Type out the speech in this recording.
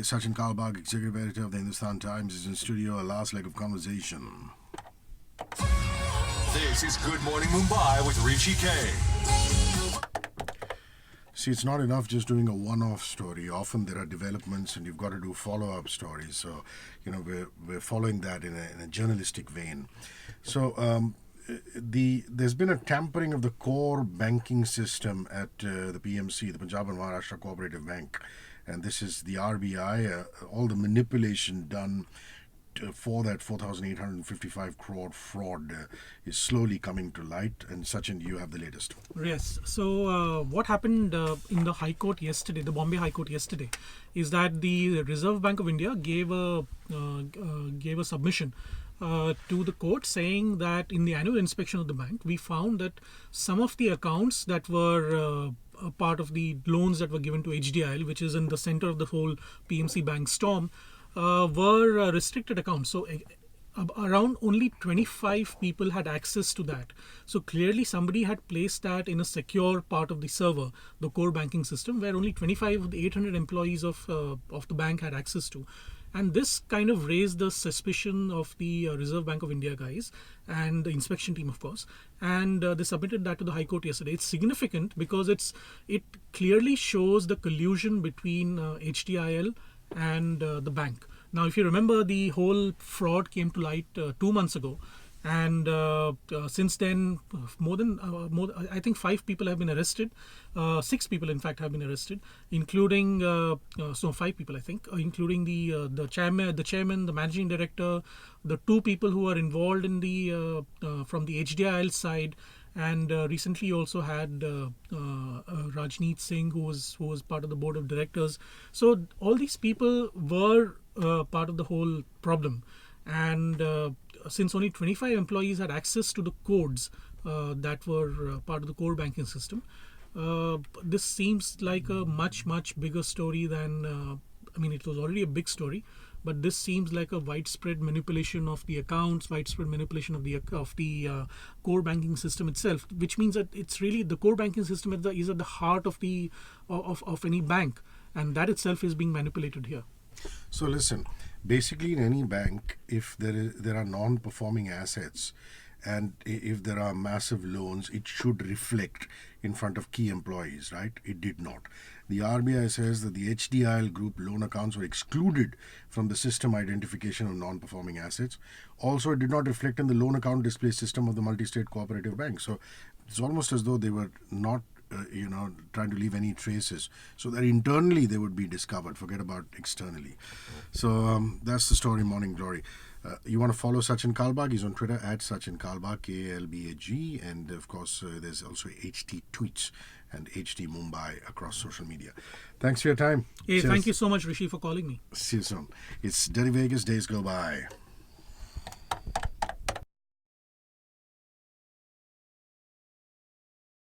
Sachin Kalbag, Executive Editor of the Hindustan Times, is in studio. A last leg of conversation. This is Good Morning Mumbai with Hrishi K. See, it's not enough just doing a one-off story. Often there are developments and you've got to do follow-up stories. So, we're following that in a journalistic vein. So, there's been a tampering of the core banking system at the PMC, the Punjab and Maharashtra Cooperative Bank. And this is the RBI, all the manipulation done for that 4,855 crore fraud is slowly coming to light. And Sachin, you have the latest. Yes. So what happened in the High Court yesterday, the Bombay High Court yesterday, is that the Reserve Bank of India gave a submission to the court saying that in the annual inspection of the bank, we found that some of the accounts that were a part of the loans that were given to HDIL, which is in the center of the whole PMC bank storm, were restricted accounts. So around only 25 people had access to that. So clearly somebody had placed that in a secure part of the server, the core banking system, where only 25 of the 800 employees of the bank had access to. And this kind of raised the suspicion of the Reserve Bank of India guys and the inspection team, of course. And they submitted that to the High Court yesterday. It's significant because it clearly shows the collusion between HDIL and the bank. Now, if you remember, the whole fraud came to light 2 months ago, and since then, I think 5 people have been arrested. 6 people, in fact, have been arrested, including 5 people, I think, including the chairman, the managing director, the 2 people who are involved in the from the HDIL side. And recently you also had Rajneet Singh, who was part of the board of directors. So all these people were part of the whole problem. And since only 25 employees had access to the codes that were part of the core banking system, this seems like a much, much bigger story than, it was already a big story. But this seems like a widespread manipulation of the accounts, widespread manipulation of the core banking system itself, which means that it's really the core banking system is at the heart of any bank, and that itself is being manipulated here. So listen, basically in any bank, if there are non-performing assets and if there are massive loans, it should reflect in front of key employees, right? It did not. The RBI says that the HDIL group loan accounts were excluded from the system identification of non-performing assets. Also, it did not reflect in the loan account display system of the multi-state cooperative bank. So it's almost as though they were not trying to leave any traces so that internally they would be discovered. Forget about externally. So that's the story, Morning Glory. You want to follow Sachin Kalbag? He's on Twitter at Sachin Kalbag, Kalbag. And of course, there's also HT Tweets and HT Mumbai across social media. Thanks for your time. Hey, thank you so much, Rishi, for calling me. See you soon. It's Dirty Vegas, days go by.